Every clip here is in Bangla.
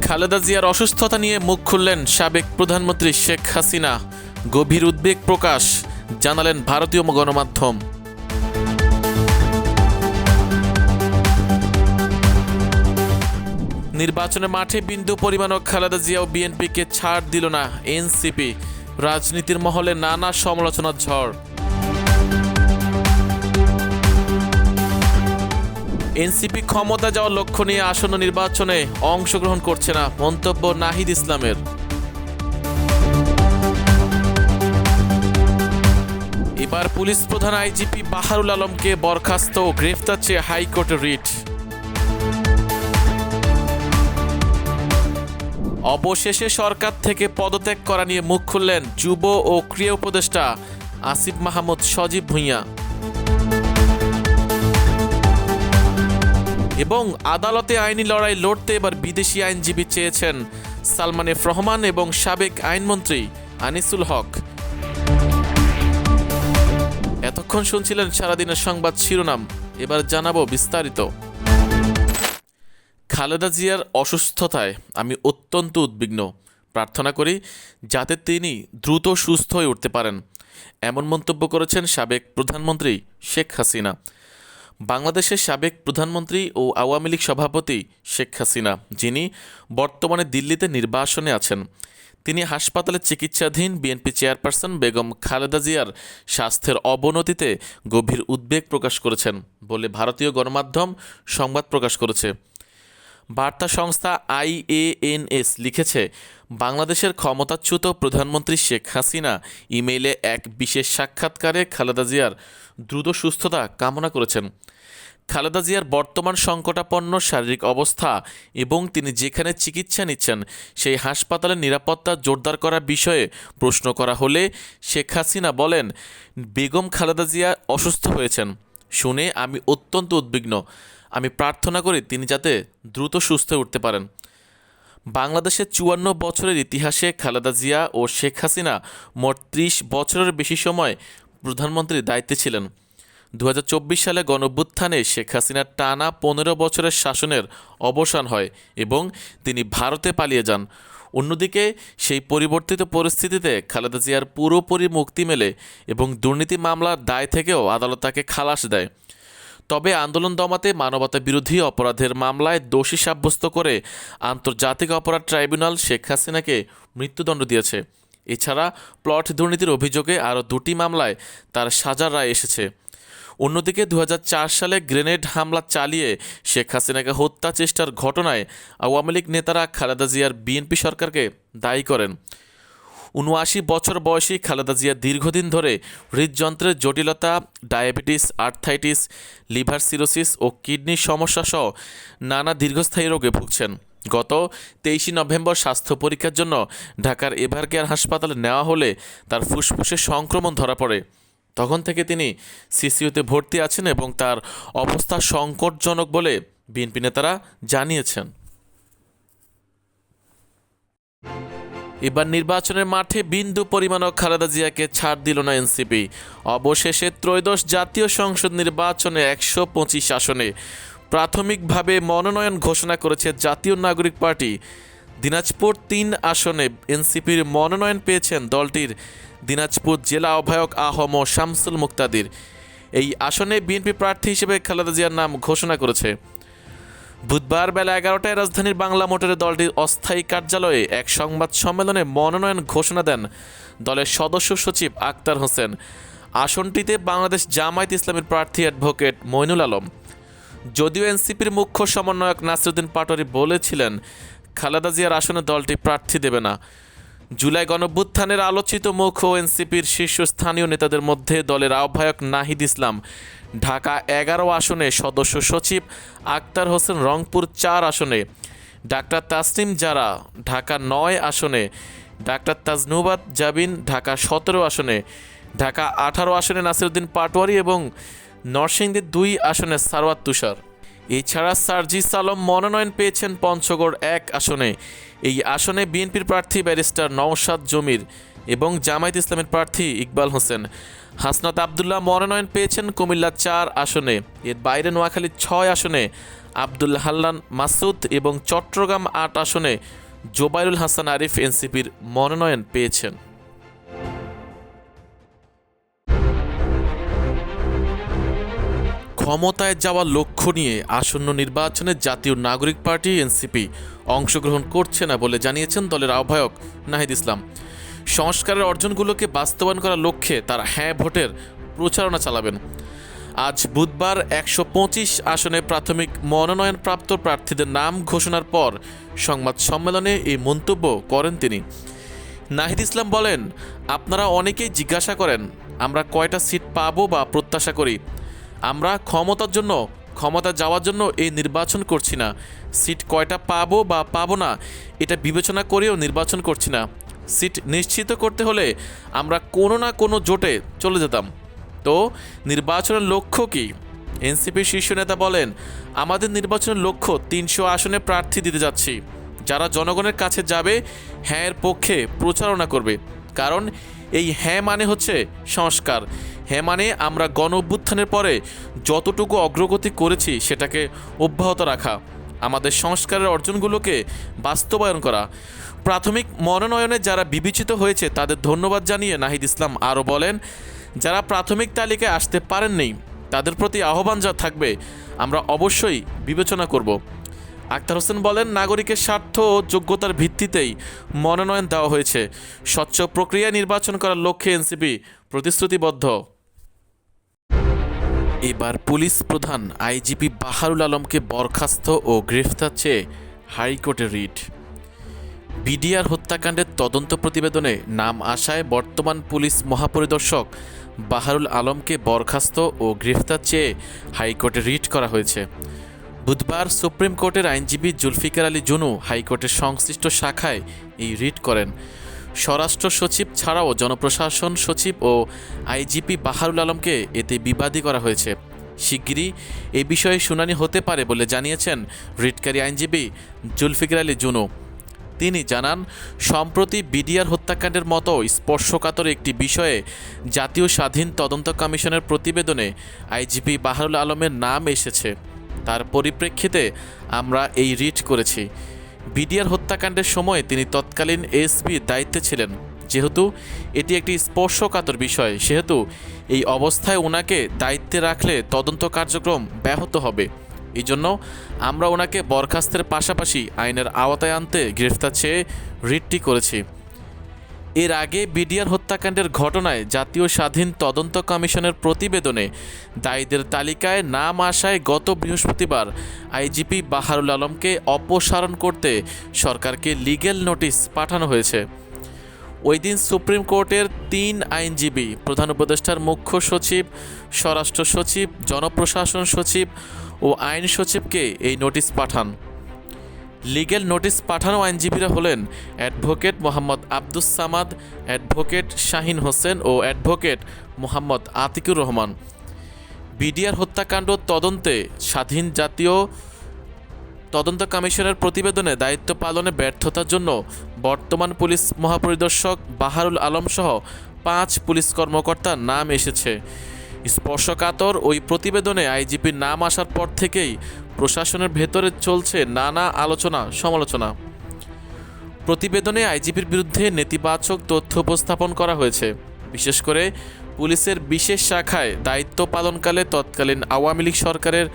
খালেদা জিয়ার অসুস্থতা নিয়ে মুখ খুললেন সাবেক প্রধানমন্ত্রী শেখ হাসিনা। গভীর উদ্বেগ প্রকাশ জানালেন ভারতীয় গণমাধ্যম। নির্বাচনের মাঠে বিন্দু পরিমাণও খালেদা জিয়া ও বিএনপিকে ছাড় দিল না এনসিপি। রাজনীতির মহলে নানা সমালোচনার ঝড়। এনসিপি ক্ষমতা যাওয়ার লক্ষ্য নিয়ে আসন্ন নির্বাচনে অংশগ্রহণ করছে না, মন্তব্য নাহিদ ইসলামের। এবার পুলিশ প্রধান আইজিপি বাহারুল আলমকে বরখাস্ত ও গ্রেফতার চেয়ে হাইকোর্টের রিট। অবশেষে সরকার থেকে পদত্যাগ করা নিয়ে মুখ খুললেন যুব ও ক্রীড়া উপদেষ্টা আসিফ মাহমুদ সজীব ভুঁইয়া। এবং আদালতে আইনি লড়াই লড়তে এবার বিদেশি আইনজীবী চেয়েছেন সালমান এফ রহমান এবং সাবেক আইনমন্ত্রী আনিসুল হক। এতক্ষণ শুনছিলেন সারাদিনের সংবাদ শিরোনাম, এবার জানাবো বিস্তারিত। খালেদা জিয়ার অসুস্থতায় আমি অত্যন্ত উদ্বিগ্ন। প্রার্থনা করি যাতে তিনি দ্রুত সুস্থ হয়ে উঠতে পারেন, এমন মন্তব্য করেছেন সাবেক প্রধানমন্ত্রী শেখ হাসিনা। বাংলাদেশের সাবেক প্রধানমন্ত্রী ও আওয়ামী লীগ সভাপতি শেখ হাসিনা, যিনি বর্তমানে দিল্লিতে নির্বাসনে আছেন, তিনি হাসপাতালে চিকিৎসাধীন বিএনপি চেয়ারপারসন বেগম খালেদা জিয়ার স্বাস্থ্যের অবনতিতে গভীর উদ্বেগ প্রকাশ করেছেন বলে ভারতীয় গণমাধ্যম সংবাদ প্রকাশ করেছে। বার্তা সংস্থা IANS লিখেছে, বাংলাদেশের ক্ষমতাচ্যুত প্রধানমন্ত্রী শেখ হাসিনা ইমেইলে এক বিশেষ সাক্ষাৎকারে খালেদা জিয়ার দ্রুত সুস্থতা কামনা করেছেন। খালেদা জিয়ার বর্তমান সংকটাপন্ন শারীরিক অবস্থা এবং তিনি যেখানে চিকিৎসা নিচ্ছেন সেই হাসপাতালের নিরাপত্তা জোরদার করার বিষয়ে প্রশ্ন করা হলে শেখ হাসিনা বলেন, বেগম খালেদা জিয়া অসুস্থ হয়েছেন শুনে আমি অত্যন্ত উদ্বিগ্ন। আমি প্রার্থনা করি তিনি যাতে দ্রুত সুস্থ হয়ে উঠতে পারেন। বাংলাদেশের 54 বছরের ইতিহাসে খালেদা জিয়া ও শেখ হাসিনা মোট 30 বছরের বেশি সময় প্রধানমন্ত্রীর দায়িত্বে ছিলেন। 2024 সালে গণঅভ্যুত্থানে শেখ হাসিনার টানা 15 বছরের শাসনের অবসান হয় এবং তিনি ভারতে পালিয়ে যান। অন্যদিকে সেই পরিবর্তিত পরিস্থিতিতে খালেদা জিয়ার পুরোপুরি মুক্তি মেলে এবং দুর্নীতি মামলার দায় থেকেও আদালত তাকে খালাস দেয়। তবে আন্দোলন দমাতে মানবতা বিরোধী অপরাধের মামলায় দোষী সাব্যস্ত করে আন্তর্জাতিক অপরাধ ট্রাইব্যুনাল শেখ হাসিনাকে মৃত্যুদণ্ড দিয়েছে। এছাড়া প্লট দুর্নীতির অভিযোগে আরও 2টি মামলায় তার সাজার রায় এসেছে। অন্যদিকে 2004 সালে গ্রেনেড হামলা চালিয়ে শেখ হাসিনাকে হত্যা চেষ্টার ঘটনায় আওয়ামী লীগ নেতারা খালেদা জিয়ার বিএনপি সরকারকে দায়ী করেন। 79 বছর বয়সী খালেদা জিয়া দীর্ঘদিন ধরে হৃদযন্ত্রের জটিলতা, ডায়াবেটিস, আর্থাইটিস, লিভার সিরোসিস ও কিডনির সমস্যা সহ নানা দীর্ঘস্থায়ী রোগে ভুগছেন। গত 23 নভেম্বর স্বাস্থ্য পরীক্ষার জন্য ঢাকার এভারকেয়ার হাসপাতালে নেওয়া হলে তার ফুসফুসে সংক্রমণ ধরা পড়ে। তখন থেকে তিনি সিসিইউতে ভর্তি আছেন এবং তার অবস্থা সংকটজনক বলে বিএনপি নেতারা জানিয়েছেন। এবার নির্বাচনের মাঠে বিন্দু পরিমাণও খালেদা জিয়াকে ছাড় দিল না এনসিপি। অবশেষে ত্রয়োদশ জাতীয় সংসদ নির্বাচনে 125 আসনে প্রাথমিকভাবে মনোনয়ন ঘোষণা করেছে জাতীয় নাগরিক পার্টি। দিনাজপুর 3 আসনে এনসিপির মনোনয়ন পেয়েছেন দলটির দিনাজপুর জেলা আহ্বায়ক আহম শামসুল মুক্তাদির। এই আসনে বিএনপি প্রার্থী হিসেবে খালেদা জিয়ার নাম ঘোষণা করেছে। বুধবার বেলা 11টায় রাজধানীর বাংলা মোটরে দলটির অস্থায়ী কার্যালয়ে এক সংবাদ সম্মেলনে মনোনয়ন ঘোষণা দেন দলের সদস্য সচিব আক্তার হোসেন। আসনটিতে বাংলাদেশ জামায়াত ইসলামীর প্রার্থী অ্যাডভোকেট মইনুল আলম। যদিও এনসিপির মুখ্য সমন্বয়ক নাসিরউদ্দিন পাটোয়ারি বলেছিলেন খালেদা জিয়ার আসনে দলটি প্রার্থী দেবে না। জুলাই গণঅভ্যুত্থানের আলোচিত মুখ ও এনসিপির শীর্ষস্থানীয় নেতাদের মধ্যে দলের আহ্বায়ক নাহিদ ইসলাম ঢাকা 11 আসনে, সদস্য সচিব আক্তার হোসেন রংপুর 4 আসনে, ডাক্তার তাসনিম জারা ঢাকা 9 আসনে, ডাক্তার তাজনুবাত জাবিন ঢাকা 17 আসনে, ঢাকা 18 আসনে নাসিরউদ্দিন পাটোয়ারি এবং নরসিংদী 2 আসনে সারওয়াত তুষার। এছাড়া সার্জিস আলম মনোনয়ন পেয়েছেন পঞ্চগড় 1 আসনে। এই আসনে বিএনপির প্রার্থী ব্যারিস্টার নওশাদ জমির এবং জামায়াত ইসলামের প্রার্থী ইকবাল হোসেন। হাসনাত আবদুল্লাহ মনোনয়ন পেয়েছেন কুমিল্লা 4 আসনে। এর বাইরে নোয়াখালী 6 আসনে আব্দুল হান্নান মাসুদ এবং চট্টগ্রাম ৮ আসনে জোবাইরুল হাসান আরিফ এনসিপির মনোনয়ন পেয়েছেন। ক্ষমতায় যাওয়ার লক্ষ্য নিয়ে আসন্ন নির্বাচনে জাতীয় নাগরিক পার্টি এনসিপি অংশগ্রহণ করছে না বলে জানিয়েছেন দলের আহ্বায়ক নাহিদ ইসলাম। সংস্কারের অর্জনগুলোকে বাস্তবায়ন করার লক্ষ্যে তারা হ্যাঁ ভোটের প্রচারণা চালাবেন। আজ বুধবার ১২৫ আসনে প্রাথমিক মনোনয়নপ্রাপ্ত প্রার্থীদের নাম ঘোষণার পর সংবাদ সম্মেলনে এই মন্তব্য করেন তিনি। নাহিদ ইসলাম বলেন, আপনারা অনেকেই জিজ্ঞাসা করেন আমরা কয়টা সিট পাবো বা প্রত্যাশা করি। আমরা ক্ষমতা যাওয়ার জন্য এই নির্বাচন করছি না। সিট কয়টা পাবো বা পাবো না এটা বিবেচনা করেও নির্বাচন করছি না। সিট নিশ্চিত করতে হলে আমরা কোনো না কোনো জোটে চলে যেতাম। তো নির্বাচনের লক্ষ্য কি? এনসিপির শীর্ষ নেতা বলেন, আমাদের নির্বাচনের লক্ষ্য ৩০০ আসনে প্রার্থী দিতে যাচ্ছি। যারা জনগণের কাছে যাবে হ্যাঁর পক্ষে প্রচারণা করবে। কারণ এই হ্যাঁ মানে হচ্ছে সংস্কার। হ্যাঁ মানে আমরা গণ অভ্যুত্থানের পরে যতটুকু অগ্রগতি করেছি সেটাকে অব্যাহত রাখা, আমাদের সংস্কারের অর্জনগুলোকে বাস্তবায়ন করা। প্রাথমিক মনোনয়নে যারা বিবেচিত হয়েছে তাদের ধন্যবাদ জানিয়ে নাহিদ ইসলাম আরও বলেন, যারা প্রাথমিক তালিকায় আসতে পারেননি তাদের প্রতি আহ্বান যা থাকবে আমরা অবশ্যই বিবেচনা করব। আক্তার হোসেন বলেন, নাগরিকের স্বার্থ ও যোগ্যতার ভিত্তিতেই মনোনয়ন দেওয়া হয়েছে। স্বচ্ছ প্রক্রিয়া নির্বাচন করার লক্ষ্যে এনসিপি প্রতিশ্রুতিবদ্ধ। এবার পুলিশ প্রধান আইজিপি বাহারুল আলমকে বরখাস্ত ও গ্রেফতার চেয়ে হাইকোর্টে রিট। বিডিআর হত্যাকাণ্ডের তদন্ত প্রতিবেদনে নাম আসায় বর্তমান পুলিশ মহাপরিদর্শক বাহারুল আলমকে বরখাস্ত ও গ্রেফতার চেয়ে হাইকোর্টে রিট করা হয়েছে। বুধবার সুপ্রিম কোর্টের আইনজীবী জুলফিকার আলী জুনু হাইকোর্টের সংশ্লিষ্ট শাখায় এই রিট করেন। স্বরাষ্ট্র সচিব ছাড়াও জনপ্রশাসন সচিব ও আইজিপি বাহারুল আলমকে এতে বিবাদী করা হয়েছে। শিগগিরই এ বিষয়ে শুনানি হতে পারে বলে জানিয়েছেন রিটকারী আইনজীবী জুলফিকার আলী জুনু। তিনি জানান, সম্প্রতি বিডিআর হত্যাকাণ্ডের মতো স্পর্শকাতর একটি বিষয়ে জাতীয় স্বাধীন তদন্ত কমিশনের প্রতিবেদনে আইজিপি বাহারুল আলমের নাম এসেছে। তার পরিপ্রেক্ষিতে আমরা এই রিট করেছি। বিডিআর হত্যাকাণ্ডের সময় তিনি তৎকালীন এসপি দায়িত্বে ছিলেন। যেহেতু এটি একটি স্পর্শকাতর বিষয়, সেহেতু এই অবস্থায় ওনাকে দায়িত্বে রাখলে তদন্ত কার্যক্রম ব্যাহত হবে। এই জন্য আমরা ওনাকে বরখাস্তের পাশাপাশি আইনের আওতায় আনতে গ্রেফতার চেয়ে রিটটি করেছি। এর আগে বিডিআর হত্যাকাণ্ডের ঘটনায় জাতীয় স্বাধীন তদন্ত কমিশনের প্রতিবেদনে দায়ীদের তালিকায় নাম আসায় গত বৃহস্পতিবার আইজিপি বাহারুল আলমকে অপসারণ করতে সরকারকে লিগ্যাল নোটিশ পাঠানো হয়েছে। ওই দিন সুপ্রিম কোর্টের ৩ আইনজীবী প্রধান উপদেষ্টার মুখ্য সচিব, স্বরাষ্ট্র সচিব, জনপ্রশাসন সচিব ও আইন সচিবকে এই নোটিশ পাঠান। লিগ্যাল নোটিশ পাঠানো আইনজীবীরা হলেন অ্যাডভোকেট মোহাম্মদ আব্দুস সামাদ, অ্যাডভোকেট শাহিন হোসেন ও অ্যাডভোকেট মোহাম্মদ আতিকুর রহমান। বিডিআর হত্যাকাণ্ড তদন্তে স্বাধীন জাতীয় তদন্ত কমিশনের প্রতিবেদনে দায়িত্ব পালনে ব্যর্থতার জন্য বর্তমান পুলিশ মহাপরিদর্শক বাহারুল আলম সহ 5 পুলিশ কর্মকর্তার নাম এসেছে। স্পর্শকাতর ওই প্রতিবেদনে আইজিপির নাম আসার পর থেকেই প্রশাসনের ভেতরে চলছে নানা আলোচনা সমালোচনা। প্রতিবেদনে আইজিপির বিরুদ্ধে নেতিবাচক তথ্য উপস্থাপন করা হয়েছে। বিশেষ করে পুলিশের বিশেষ শাখায় দায়িত্ব পালনকালে তৎকালীন আওয়ামী লীগ সরকারের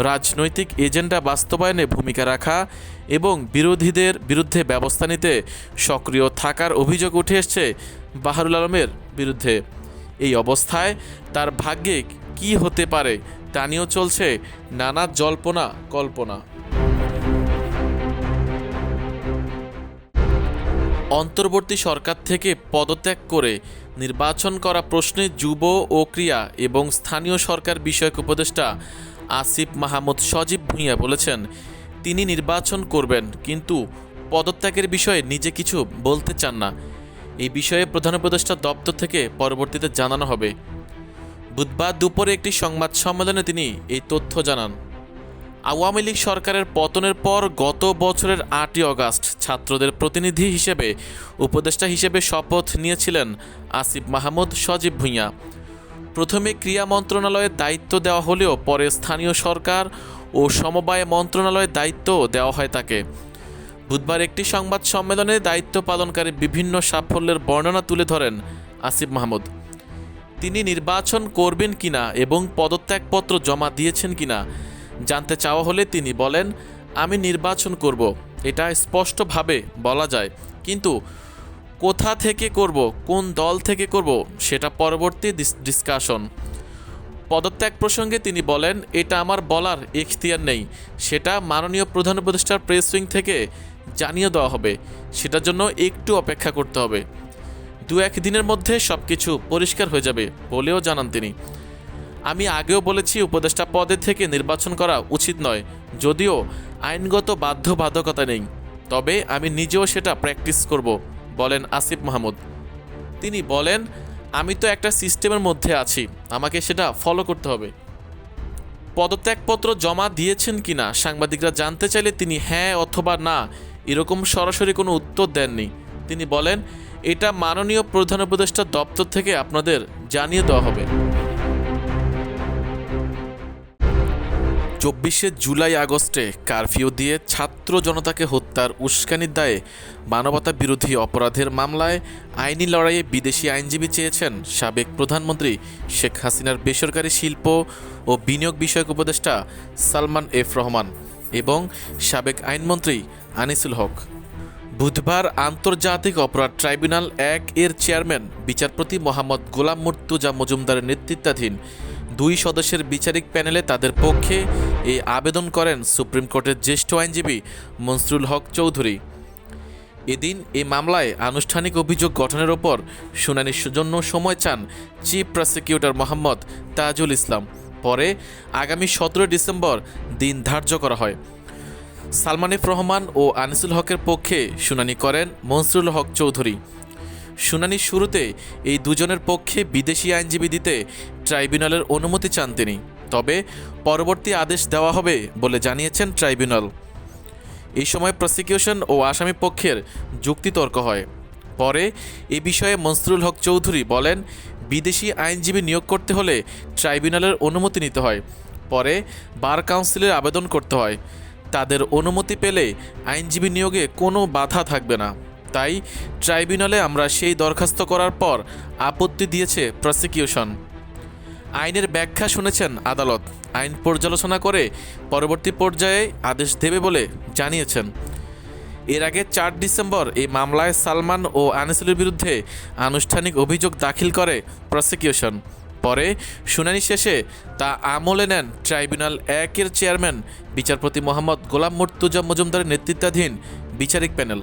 রাজনৈতিক এজেন্ডা বাস্তবায়নে ভূমিকা রাখা এবং বিরোধীদের বিরুদ্ধে ব্যবস্থা নিতে সক্রিয় থাকার অভিযোগ উঠে এসেছে বাহারুল আলমের বিরুদ্ধে। এই অবস্থায় তার ভাগ্যে কি হতে পারে তা নিয়েও চলছে নানা জল্পনা কল্পনা। অন্তর্বর্তী সরকার থেকে পদত্যাগ করে নির্বাচন করা প্রশ্নে যুব ও ক্রীড়া এবং স্থানীয় সরকার বিষয়ক উপদেষ্টা আসিফ মাহমুদ সজীব ভুঁইয়া বলেছেন, তিনি নির্বাচন করবেন কিন্তু পদত্যাগের বিষয়ে নিজে কিছু বলতে চান না। এই বিষয়ে প্রধান উপদেষ্টা দপ্তর থেকে পরবর্তীতে জানানো হবে। বুধবার দুপুরে একটি সংবাদ সম্মেলনে তিনি এই তথ্য জানান। আওয়ামী লীগ সরকারের পতনের পর গত বছরের 8ই অগাস্ট ছাত্রদের প্রতিনিধি হিসেবে উপদেষ্টা হিসেবে শপথ নিয়েছিলেন আসিফ মাহমুদ সজীব ভুঁইয়া। প্রথমে ক্রীড়া মন্ত্রণালয়ের দায়িত্ব দেওয়া হলেও পরে স্থানীয় সরকার ও ও সমবায় মন্ত্রণালয়ের দায়িত্ব দেওয়া হয় তাকে। বুধবার একটি সংবাদ সম্মেলনে দায়িত্ব পালনকারী বিভিন্ন সাফল্যের বর্ণনা তুলে ধরেন আসিফ মাহমুদ। তিনি নির্বাচন করবেন কিনা এবং পদত্যাগপত্র জমা দিয়েছেন কিনা জানতে চাওয়া হলে তিনি বলেন, আমি নির্বাচন করব, এটা স্পষ্টভাবে বলা যায়, কিন্তু কোথা থেকে করব, কোন দল থেকে করব সেটা পরবর্তী ডিসকাশন। পদত্যাগ প্রসঙ্গে তিনি বলেন, এটা আমার বলার এখতিয়ার নেই, সেটা মাননীয় প্রধান উপদেষ্টার প্রেস উইং থেকে জানিয়ে দেওয়া হবে, সেটার জন্য একটু অপেক্ষা করতে হবে। 2-1 দিনের মধ্যে সব কিছু পরিষ্কার হয়ে যাবে বলেও জানান তিনি। আমি আগেও বলেছি উপদেষ্টা পদে থেকে নির্বাচন করা উচিত নয়, যদিও আইনগত বাধ্যবাধকতা নেই, তবে আমি নিজেও সেটা প্র্যাকটিস করব বলেন আসিফ মাহমুদ। তিনি বলেন, আমি তো একটা সিস্টেমের মধ্যে আছি, আমাকে সেটা ফলো করতে হবে। পদত্যাগপত্র জমা দিয়েছেন কিনা সাংবাদিকরা জানতে চাইলে তিনি হ্যাঁ অথবা না এরকম সরাসরি কোনো উত্তর দেননি। তিনি বলেন, এটা মাননীয় প্রধান উপদেষ্টা দপ্তর থেকে আপনাদের জানিয়ে দেওয়া হবে। 24শে জুলাই আগস্টে কারফিউ দিয়ে ছাত্র জনতাকে হত্যার উস্কানির দায়ে মানবতা বিরোধী অপরাধের মামলায় আইনি লড়াইয়ে বিদেশি আইনজীবী চেয়েছেন সাবেক প্রধানমন্ত্রী শেখ হাসিনার বেসরকারি শিল্প ও বিনিয়োগ বিষয়ক উপদেষ্টা সালমান এফ রহমান এবং সাবেক আইনমন্ত্রী আনিসুল হক। বুধবার আন্তর্জাতিক অপরাধ ট্রাইব্যুনাল 1 এর চেয়ারম্যান বিচারপতি মোহাম্মদ গোলাম মুর্তুজা মজুমদারের নেতৃত্বাধীন 2 সদস্যের বিচারিক প্যানেলে তাদের পক্ষে এই আবেদন করেন সুপ্রিম কোর্টের জ্যেষ্ঠ আইনজীবী মনসুরুল হক চৌধুরী। এদিন এই মামলায় আনুষ্ঠানিক অভিযোগ গঠনের ওপর শুনানির জন্য সময় চান চিফ প্রসিকিউটর মোহাম্মদ তাজুল ইসলাম। পরে আগামী 17 ডিসেম্বর দিন ধার্য করা হয়। সালমান এফ রহমান ও আনিসুল হকের পক্ষে শুনানি করেন মনসুরুল হক চৌধুরী। শুনানির শুরুতে এই দুজনের পক্ষে বিদেশি আইনজীবী দিতে ট্রাইব্যুনালের অনুমতি চান তিনি, তবে পরবর্তী আদেশ দেওয়া হবে বলে জানিয়েছেন ট্রাইব্যুনাল। এই সময় প্রসিকিউশন ও আসামি পক্ষের যুক্তিতর্ক হয়। পরে এ বিষয়ে মনসুরুল হক চৌধুরী বলেন, বিদেশি আইনজীবী নিয়োগ করতে হলে ট্রাইব্যুনালের অনুমতি নিতে হয়, পরে বার কাউন্সিলের আবেদন করতে হয়। তাদের অনুমতি পেলে আইনজীবী নিয়োগে কোনো বাধা থাকবে না। তাই ট্রাইব্যুনালে আমরা সেই দরখাস্ত করার পর আপত্তি দিয়েছে প্রসিকিউশন। আইনের ব্যাখ্যা শুনেছেন আদালত, আইন পর্যালোচনা করে পরবর্তী পর্যায়ে আদেশ দেবে বলে জানিয়েছেন। এর আগে 4 ডিসেম্বর এই মামলায় সালমান ও আনিসুলের বিরুদ্ধে আনুষ্ঠানিক অভিযোগ দাখিল করে প্রসিকিউশন। পরে শুনানি শেষে তা আমলে নেন ট্রাইব্যুনাল 1 এর চেয়ারম্যান বিচারপতি মোহাম্মদ গোলাম মুর্তুজা মজুমদারের নেতৃত্বাধীন বিচারিক প্যানেল।